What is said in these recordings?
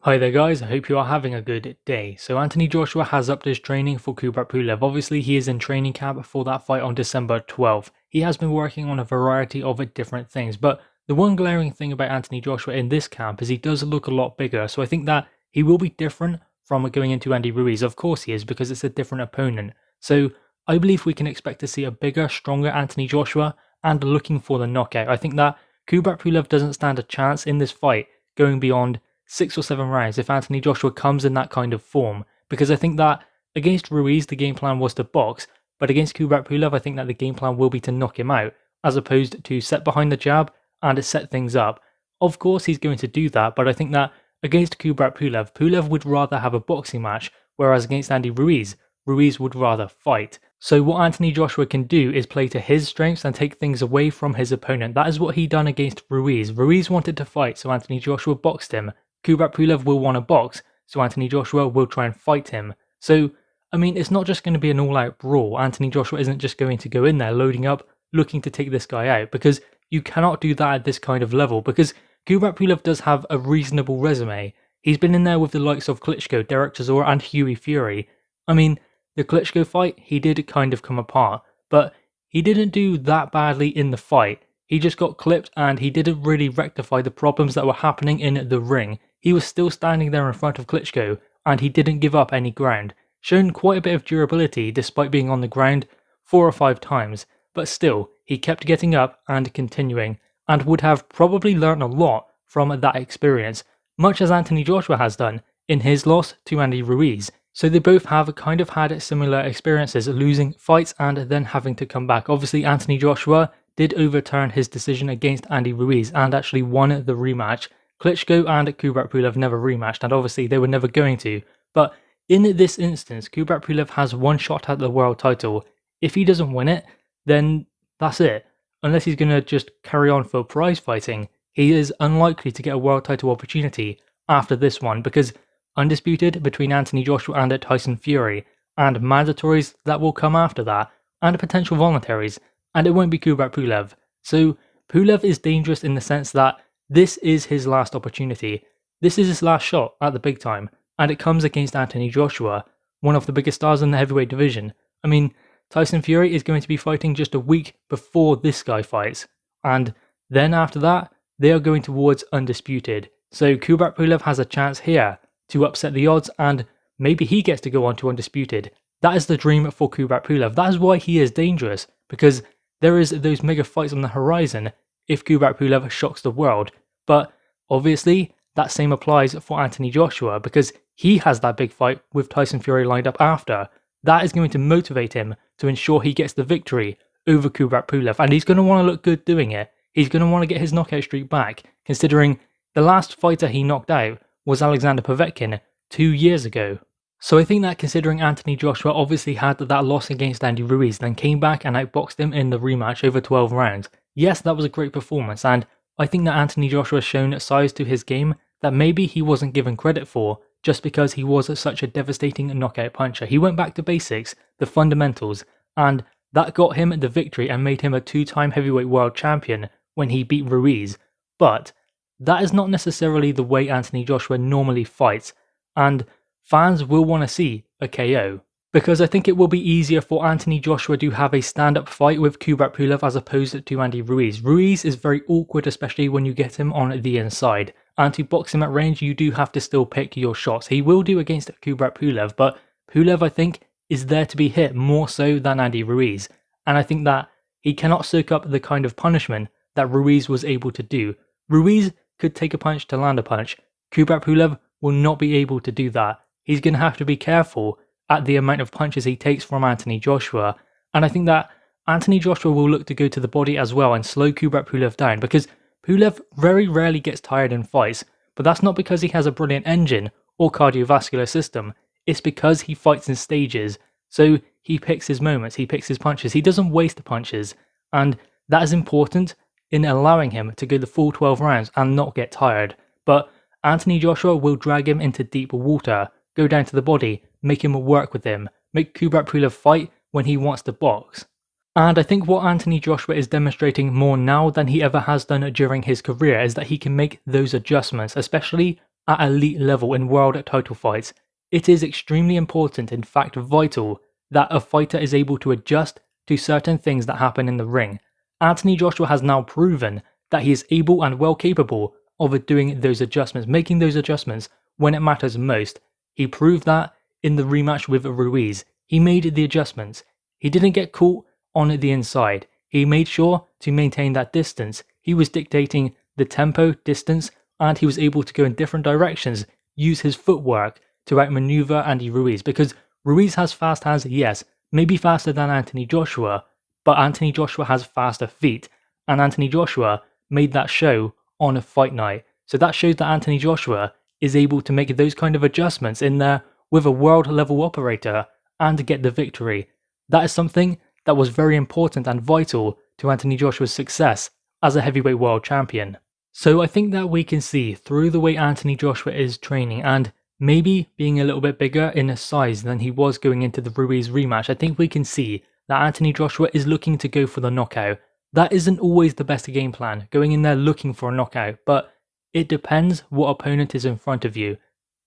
Hi there guys, I hope you are having a good day. So Anthony Joshua has upped his training for Kubrat Pulev. Obviously he is in training camp for that fight on December 12th. He has been working on a variety of different things, but the one glaring thing about Anthony Joshua in this camp is he does look a lot bigger, so I think that he will be different from going into Andy Ruiz. Of course he is, because it's a different opponent. So I believe we can expect to see a bigger, stronger Anthony Joshua and looking for the knockout. I think that Kubrat Pulev doesn't stand a chance in this fight going beyond 6 or 7 rounds if Anthony Joshua comes in that kind of form, because I think that against Ruiz the game plan was to box, but against Kubrat Pulev I think that the game plan will be to knock him out, as opposed to set behind the jab and set things up. Of course he's going to do that, but I think that against Kubrat Pulev, Pulev would rather have a boxing match, whereas against Andy Ruiz, Ruiz would rather fight. So what Anthony Joshua can do is play to his strengths and take things away from his opponent. That is what he done against Ruiz. Ruiz wanted to fight, so Anthony Joshua boxed him. Kubrat Pulev will want to box, so Anthony Joshua will try and fight him. So, I mean, it's not just going to be an all-out brawl. Anthony Joshua isn't just going to go in there loading up, looking to take this guy out, because you cannot do that at this kind of level, because Kubrat Pulev does have a reasonable resume. He's been in there with the likes of Klitschko, Derek Chisora and Hughie Fury. I mean, the Klitschko fight, he did kind of come apart, but he didn't do that badly in the fight. He just got clipped and he didn't really rectify the problems that were happening in the ring. He was still standing there in front of Klitschko and he didn't give up any ground. Shown quite a bit of durability despite being on the ground 4 or 5 times, but still, he kept getting up and continuing, and would have probably learned a lot from that experience, much as Anthony Joshua has done in his loss to Andy Ruiz. So they both have kind of had similar experiences, losing fights and then having to come back. Obviously Anthony Joshua did overturn his decision against Andy Ruiz and actually won the rematch. Klitschko and Kubrat Pulev never rematched, and obviously they were never going to. But in this instance, Kubrat Pulev has one shot at the world title. If he doesn't win it, then that's it. Unless he's going to just carry on for prize fighting, he is unlikely to get a world title opportunity after this one, because undisputed between Anthony Joshua and Tyson Fury, and mandatories that will come after that, and potential voluntaries, and it won't be Kubrat Pulev. So Pulev is dangerous in the sense that this is his last opportunity. This is his last shot at the big time, and it comes against Anthony Joshua, one of the biggest stars in the heavyweight division. I mean, Tyson Fury is going to be fighting just a week before this guy fights, and then after that, they are going towards undisputed. So Kubrat Pulev has a chance here to upset the odds, and maybe he gets to go on to undisputed. That is the dream for Kubrat Pulev. That is why he is dangerous, because there is those mega fights on the horizon if Kubrat Pulev shocks the world. But obviously, that same applies for Anthony Joshua, because he has that big fight with Tyson Fury lined up after. That is going to motivate him to ensure he gets the victory over Kubrat Pulev, and he's going to want to look good doing it. He's going to want to get his knockout streak back, considering the last fighter he knocked out was Alexander Povetkin 2 years ago. So I think that considering Anthony Joshua obviously had that loss against Andy Ruiz, then came back and outboxed him in the rematch over 12 rounds, yes, that was a great performance, and I think that Anthony Joshua has shown size to his game that maybe he wasn't given credit for, just because he was such a devastating knockout puncher. He went back to basics, the fundamentals, and that got him the victory and made him a 2-time heavyweight world champion when he beat Ruiz. But that is not necessarily the way Anthony Joshua normally fights, and fans will want to see a KO. Because I think it will be easier for Anthony Joshua to have a stand-up fight with Kubrat Pulev as opposed to Andy Ruiz. Ruiz is very awkward, especially when you get him on the inside. And to box him at range, you do have to still pick your shots. He will do against Kubrat Pulev, but Pulev, I think, is there to be hit more so than Andy Ruiz. And I think that he cannot soak up the kind of punishment that Ruiz was able to do. Ruiz could take a punch to land a punch. Kubrat Pulev will not be able to do that. He's going to have to be careful at the amount of punches he takes from Anthony Joshua, and I think that Anthony Joshua will look to go to the body as well and slow Kubrat Pulev down, because Pulev very rarely gets tired in fights, but that's not because he has a brilliant engine or cardiovascular system, it's because he fights in stages, so he picks his moments, he picks his punches, he doesn't waste the punches, and that is important in allowing him to go the full 12 rounds and not get tired. But Anthony Joshua will drag him into deep water, go down to the body, make him work with him, make Kubrat Pulev fight when he wants to box. And I think what Anthony Joshua is demonstrating more now than he ever has done during his career is that he can make those adjustments, especially at elite level in world title fights, it is extremely important, in fact vital, that a fighter is able to adjust to certain things that happen in the ring. Anthony Joshua has now proven that he is able and well capable of doing those adjustments, making those adjustments when it matters most. He proved that in the rematch with Ruiz. He made the adjustments. He didn't get caught on the inside. He made sure to maintain that distance. He was dictating the tempo, distance, and he was able to go in different directions, use his footwork to outmaneuver Andy Ruiz, because Ruiz has fast hands, yes, maybe faster than Anthony Joshua, but Anthony Joshua has faster feet, and Anthony Joshua made that show on a fight night. So that shows that Anthony Joshua is able to make those kind of adjustments in there with a world level operator and get the victory. That is something that was very important and vital to Anthony Joshua's success as a heavyweight world champion. So I think that we can see through the way Anthony Joshua is training, and maybe being a little bit bigger in size than he was going into the Ruiz rematch, I think we can see that Anthony Joshua is looking to go for the knockout. That isn't always the best game plan, going in there looking for a knockout, but it depends what opponent is in front of you.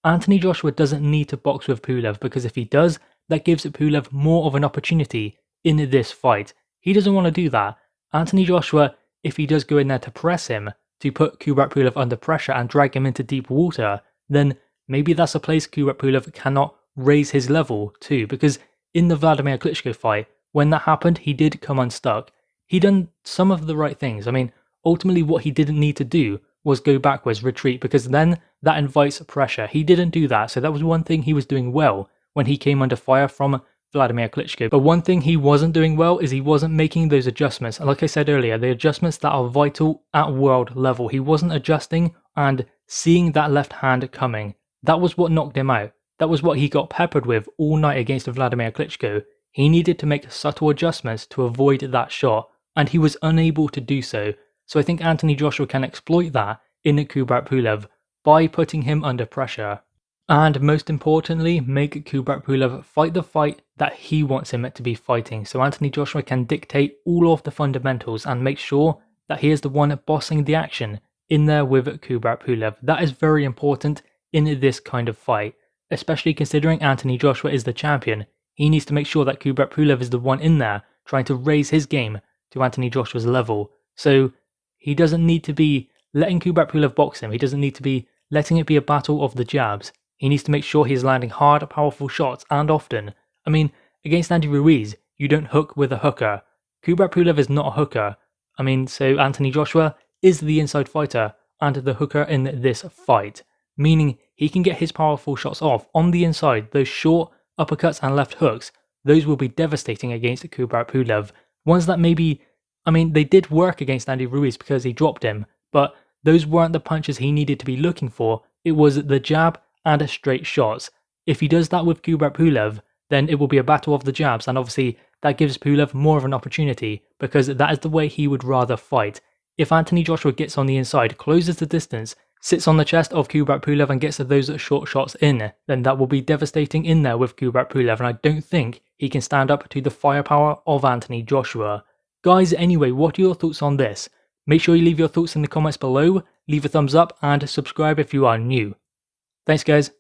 Anthony Joshua doesn't need to box with Pulev, because if he does, that gives Pulev more of an opportunity in this fight. He doesn't want to do that. Anthony Joshua, if he does go in there to press him, to put Kubrat Pulev under pressure and drag him into deep water, then maybe that's a place Kubrat Pulev cannot raise his level to, because in the Vladimir Klitschko fight, when that happened, he did come unstuck. He done some of the right things. I mean, ultimately what he didn't need to do was go backwards, retreat, because then that invites pressure. He didn't do that, so that was one thing he was doing well when he came under fire from Vladimir Klitschko. But one thing he wasn't doing well is he wasn't making those adjustments. Like I said earlier, the adjustments that are vital at world level. He wasn't adjusting and seeing that left hand coming. That was what knocked him out. That was what he got peppered with all night against Vladimir Klitschko. He needed to make subtle adjustments to avoid that shot, and he was unable to do so. So I think Anthony Joshua can exploit that in Kubrat Pulev by putting him under pressure. And most importantly, make Kubrat Pulev fight the fight that he wants him to be fighting. So Anthony Joshua can dictate all of the fundamentals and make sure that he is the one bossing the action in there with Kubrat Pulev. That is very important in this kind of fight, especially considering Anthony Joshua is the champion. He needs to make sure that Kubrat Pulev is the one in there trying to raise his game to Anthony Joshua's level. So he doesn't need to be letting Kubrat Pulev box him. He doesn't need to be letting it be a battle of the jabs. He needs to make sure he's landing hard, powerful shots, and often. I mean, against Andy Ruiz, you don't hook with a hooker. Kubrat Pulev is not a hooker. I mean, so Anthony Joshua is the inside fighter and the hooker in this fight, meaning he can get his powerful shots off on the inside. Those short uppercuts and left hooks, those will be devastating against Kubrat Pulev. Ones that maybe, I mean, they did work against Andy Ruiz because he dropped him, but those weren't the punches he needed to be looking for. It was the jab and straight shots. If he does that with Kubrat Pulev, then it will be a battle of the jabs, and obviously that gives Pulev more of an opportunity, because that is the way he would rather fight. If Anthony Joshua gets on the inside, closes the distance, sits on the chest of Kubrat Pulev and gets those short shots in, then that will be devastating in there with Kubrat Pulev, and I don't think he can stand up to the firepower of Anthony Joshua. Guys, anyway, what are your thoughts on this? Make sure you leave your thoughts in the comments below, leave a thumbs up, and subscribe if you are new. Thanks guys.